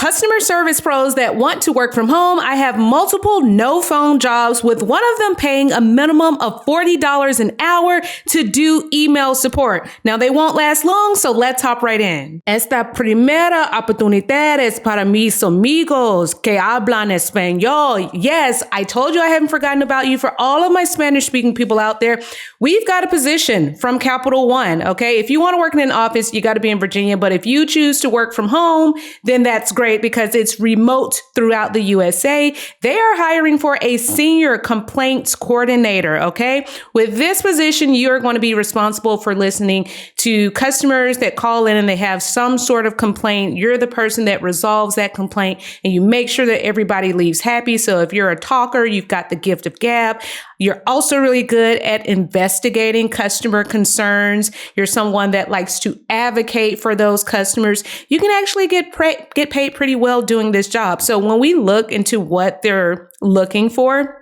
customer service pros that want to work from home, I have multiple no phone jobs with one of them paying a minimum of $40 an hour to do email support. Now they won't last long, so let's hop right in. Esta primera oportunidad es para mis amigos que hablan español. Yes, I told you I haven't forgotten about you. For all of my Spanish speaking people out there, we've got a position from Capital One. Okay. If you want to work in an office, you got to be in Virginia. But if you choose to work from home, then that's great because it's remote throughout the USA. They are hiring for a senior complaints coordinator. Okay. With this position, you are going to be responsible for listening to customers that call in and they have some sort of complaint. You're the person that resolves that complaint and you make sure that everybody leaves happy. So if you're a talker, you've got the gift of gab. You're also really good at investigating customer concerns. You're someone that likes to advocate for those customers. You can actually get paid pretty well doing this job. So when we look into what they're looking for,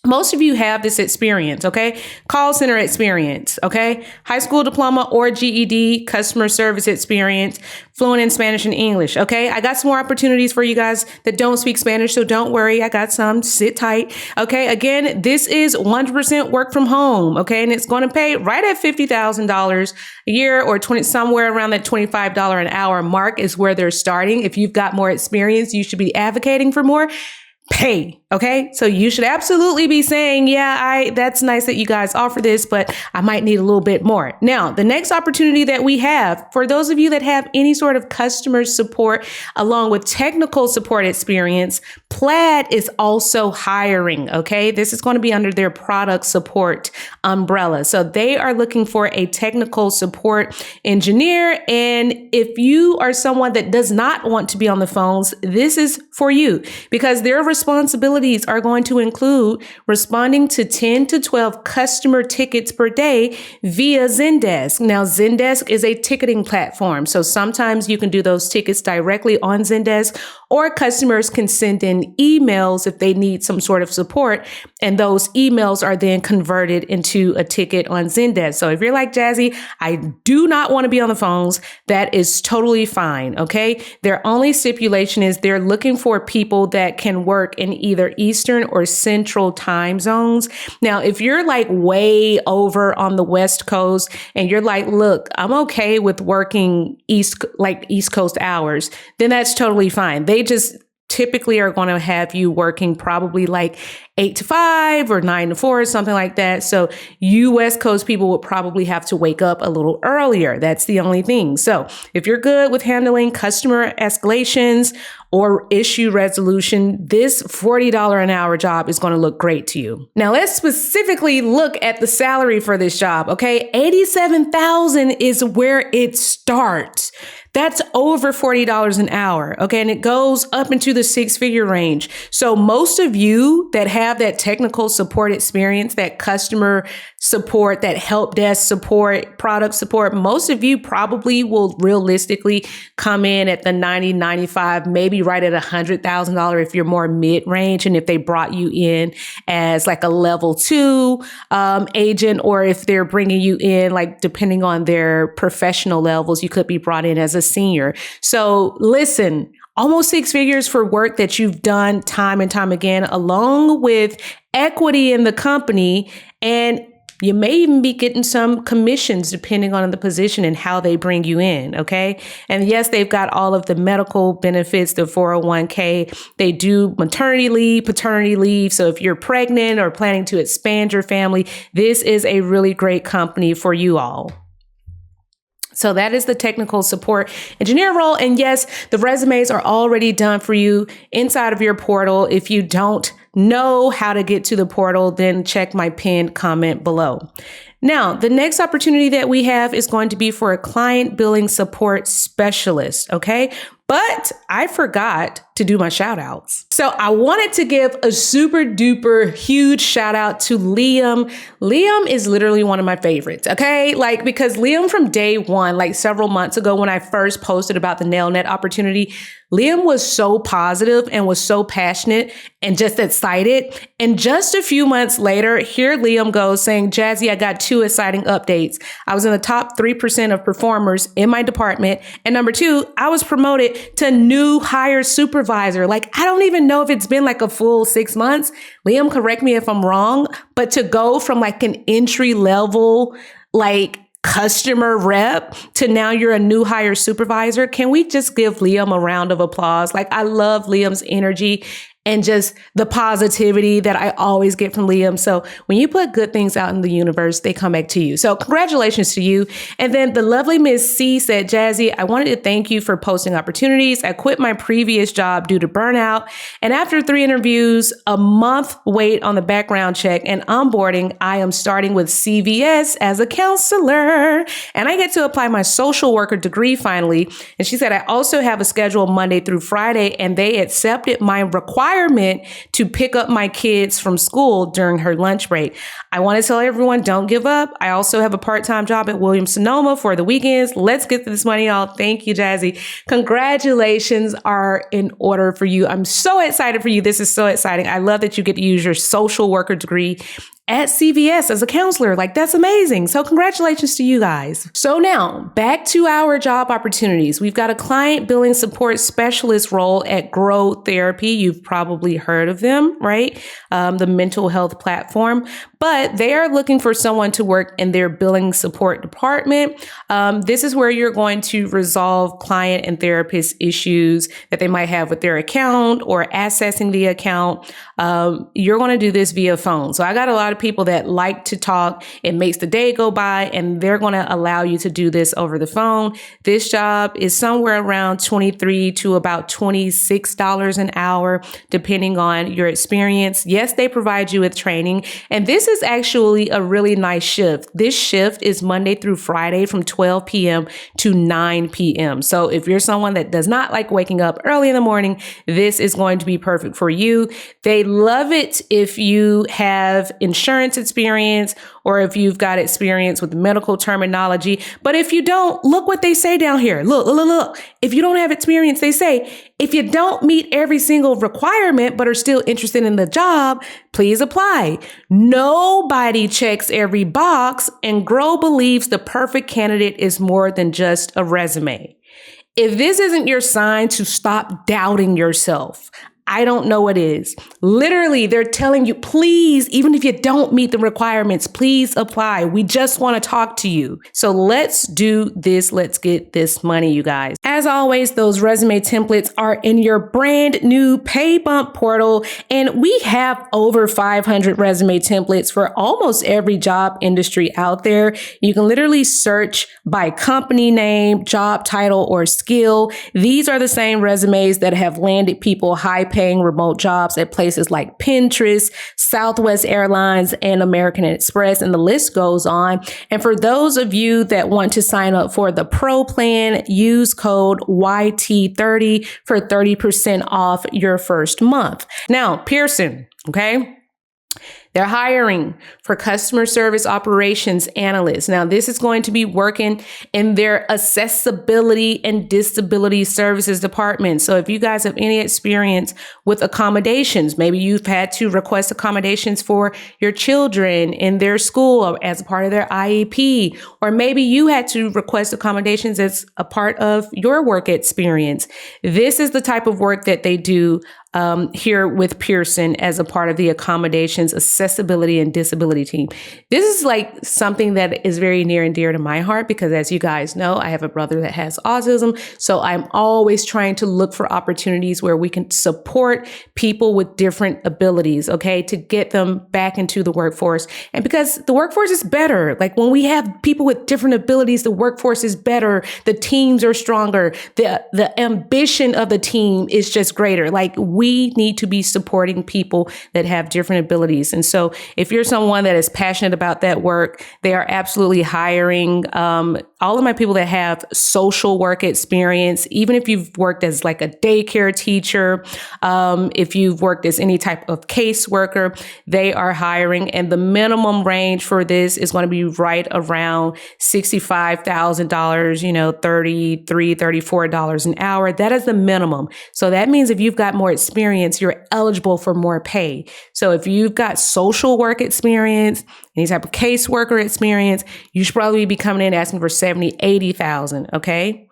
most of you have this experience, okay? Call center experience, okay? High school diploma or GED, customer service experience, fluent in Spanish and English, okay? I got some more opportunities for you guys that don't speak Spanish, so don't worry. I got some. Sit tight, okay? Again, this is 100% work from home, okay? And it's going to pay right at $50,000 a year or somewhere around that $25 an hour mark is where they're starting. If you've got more experience, you should be advocating for more pay. Okay. So you should absolutely be saying, yeah, that's nice that you guys offer this, but I might need a little bit more. Now, the next opportunity that we have for those of you that have any sort of customer support along with technical support experience, Plaid is also hiring. Okay. This is going to be under their product support umbrella. So they are looking for a technical support engineer. And if you are someone that does not want to be on the phones, this is for you because their responsibilities are going to include responding to 10 to 12 customer tickets per day via Zendesk. Now, Zendesk is a ticketing platform. So sometimes you can do those tickets directly on Zendesk, or customers can send in emails if they need some sort of support. And those emails are then converted into a ticket on Zendesk. So if you're like Jazzy, I do not want to be on the phones, that is totally fine. Okay. Their only stipulation is they're looking for people that can work in either Eastern or Central time zones. Now, if you're like way over on the West Coast and you're like, look, I'm okay with working East Coast hours, then that's totally fine. They just typically are going to have you working probably like 8 to 5 or 9 to 4 or something like that. So you West Coast people would probably have to wake up a little earlier. That's the only thing. So if you're good with handling customer escalations or issue resolution, this $40 an hour job is going to look great to you. Now let's specifically look at the salary for this job. Okay. $87,000 is where it starts. That's over $40 an hour. Okay. And it goes up into the 6-figure range. So most of you that have that technical support experience, that customer support, that help desk support, product support, most of you probably will realistically come in at the 90, 95, maybe right at $100,000 if you're more mid-range. And if they brought you in as like a level 2 agent, or if they're bringing you in, like depending on their professional levels, you could be brought in as a senior. So listen, almost 6 figures for work that you've done time and time again, along with equity in the company. And you may even be getting some commissions depending on the position and how they bring you in. Okay. And yes, they've got all of the medical benefits, the 401k. They do maternity leave, paternity leave. So if you're pregnant or planning to expand your family, this is a really great company for you all. So that is the technical support engineer role. And yes, the resumes are already done for you inside of your portal. If you don't know how to get to the portal, then check my pinned comment below. Now, the next opportunity that we have is going to be for a client billing support specialist. Okay. But I forgot to do my shout outs. So I wanted to give a super duper huge shout out to Liam. Liam is literally one of my favorites. Okay. Like, because Liam from day one, like several months ago when I first posted about the NailNet opportunity, Liam was so positive and was so passionate and just excited. And just a few months later, here Liam goes saying, Jazzy, I got 2 exciting updates. I was in the top 3% of performers in my department. And number 2, I was promoted it to new hire supervisor. Like, I don't even know if it's been like a full 6 months. Liam, correct me if I'm wrong, but to go from like an entry level, like customer rep to now you're a new hire supervisor. Can we just give Liam a round of applause? Like, I love Liam's energy and just the positivity that I always get from Liam. So when you put good things out in the universe, they come back to you. So congratulations to you. And then the lovely Miss C said, Jazzy, I wanted to thank you for posting opportunities. I quit my previous job due to burnout. And after 3 interviews, a month wait on the background check and onboarding, I am starting with CVS as a counselor. And I get to apply my social worker degree finally. And she said, I also have a schedule Monday through Friday, and they accepted my requirement to pick up my kids from school during her lunch break. I want to tell everyone, don't give up. I also have a part-time job at Williams-Sonoma for the weekends. Let's get this money, y'all. Thank you, Jazzy. Congratulations are in order for you. I'm so excited for you. This is so exciting. I love that you get to use your social worker degree at CVS as a counselor. Like, that's amazing. So congratulations to you guys. So now back to our job opportunities. We've got a client billing support specialist role at Grow Therapy. You've probably heard of them, right? The mental health platform, but they are looking for someone to work in their billing support department. This is where you're going to resolve client and therapist issues that they might have with their account or accessing the account. You're going to do this via phone. So I got a lot of people that like to talk. It makes the day go by, and they're going to allow you to do this over the phone. This job is somewhere around $23 to about $26 an hour, depending on your experience. Yes, they provide you with training, and this is actually a really nice shift. This shift is Monday through Friday from 12 p.m. to 9 p.m. So if you're someone that does not like waking up early in the morning, this is going to be perfect for you. They love it if you have insurance experience or if you've got experience with medical terminology. But if you don't, look what they say down here. Look. If you don't have experience, they say, if you don't meet every single requirement but are still interested in the job, please apply. Nobody checks every box, and Grow believes the perfect candidate is more than just a resume. If this isn't your sign to stop doubting yourself, I don't know what is. Literally, they're telling you, please, even if you don't meet the requirements, please apply. We just want to talk to you. So let's do this. Let's get this money, you guys. As always, those resume templates are in your brand new Pay Bump portal, and we have over 500 resume templates for almost every job industry out there. You can literally search by company name, job title, or skill. These are the same resumes that have landed people high-paying remote jobs at places like Pinterest, Southwest Airlines, and American Express, and the list goes on. And for those of you that want to sign up for the Pro plan, use code YT30 for 30% off your first month. Now, Pearson, okay? They're hiring for customer service operations analysts. Now, this is going to be working in their accessibility and disability services department. So if you guys have any experience with accommodations, maybe you've had to request accommodations for your children in their school or as a part of their IEP, or maybe you had to request accommodations as a part of your work experience. This is the type of work that they do here with Pearson as a part of the accommodations, accessibility, and disability team. This is like something that is very near and dear to my heart because, as you guys know, I have a brother that has autism. So I'm always trying to look for opportunities where we can support people with different abilities, okay, to get them back into the workforce. And because the workforce is better, like when we have people with different abilities, the workforce is better, the teams are stronger, the ambition of the team is just greater. Like we need to be supporting people that have different abilities. And so if you're someone that is passionate about that work, they are absolutely hiring all of my people that have social work experience, even if you've worked as like a daycare teacher, if you've worked as any type of caseworker, they are hiring. And the minimum range for this is going to be right around $65,000, $33, $34 an hour. That is the minimum. So that means if you've got more experience, you're eligible for more pay. So if you've got social work experience, any type of caseworker experience, you should probably be coming in asking for $70,000, $80,000. Okay.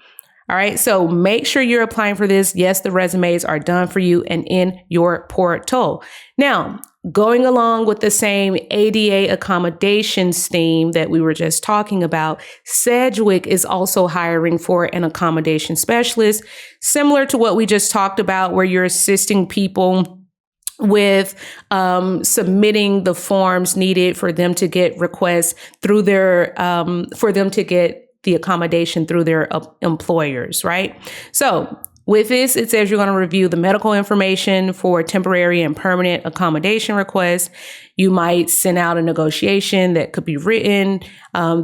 All right. So make sure you're applying for this. Yes, the resumes are done for you and in your portal. Now, going along with the same ADA accommodations theme that we were just talking about, Sedgwick is also hiring for an accommodation specialist, similar to what we just talked about, where you're assisting people with submitting the forms needed for them to get requests through their, for them to get the accommodation through their employers, right? So with this, it says you're going to review the medical information for temporary and permanent accommodation requests. You might send out a negotiation that could be written.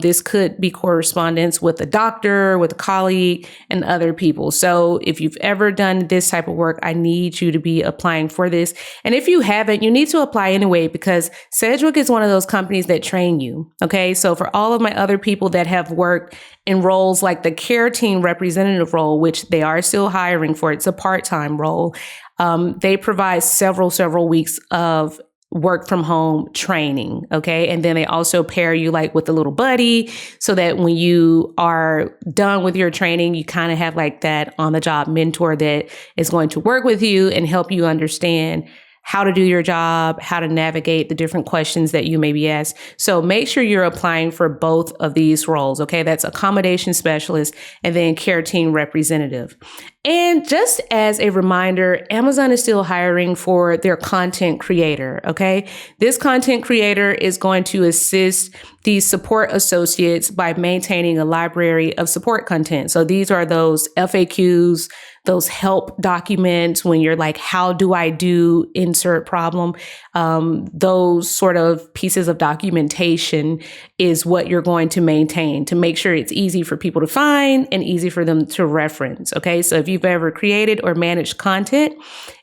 This could be correspondence with a doctor, with a colleague, and other people. So if you've ever done this type of work, I need you to be applying for this. And if you haven't, you need to apply anyway, because Sedgwick is one of those companies that train you. Okay. So for all of my other people that have worked in roles like the care team representative role, which they are still hiring for, it's a part-time role. They provide several weeks of work from home training. Okay. And then they also pair you like with a little buddy so that when you are done with your training, you kind of have like that on the job mentor that is going to work with you and help you understand how to do your job, how to navigate the different questions that you may be asked. So make sure you're applying for both of these roles. Okay. That's accommodation specialist and then care team representative. And just as a reminder, Amazon is still hiring for their content creator. Okay. This content creator is going to assist these support associates by maintaining a library of support content. So these are those FAQs, those help documents when you're like, how do I do insert problem? Those sort of pieces of documentation is what you're going to maintain to make sure it's easy for people to find and easy for them to reference. Okay. So if you've ever created or managed content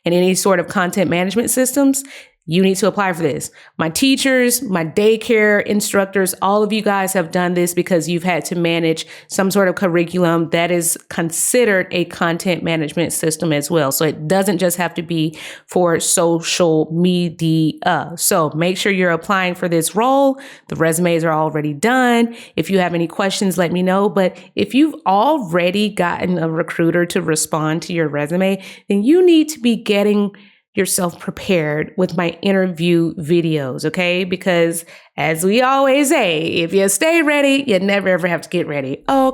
in any sort of content management systems, you need to apply for this. My teachers, my daycare instructors, all of you guys have done this because you've had to manage some sort of curriculum that is considered a content management system as well. So it doesn't just have to be for social media. So make sure you're applying for this role. The resumes are already done. If you have any questions, let me know. But if you've already gotten a recruiter to respond to your resume, then you need to be getting yourself prepared with my interview videos, okay? Because as we always say, if you stay ready, you never ever have to get ready. Oh,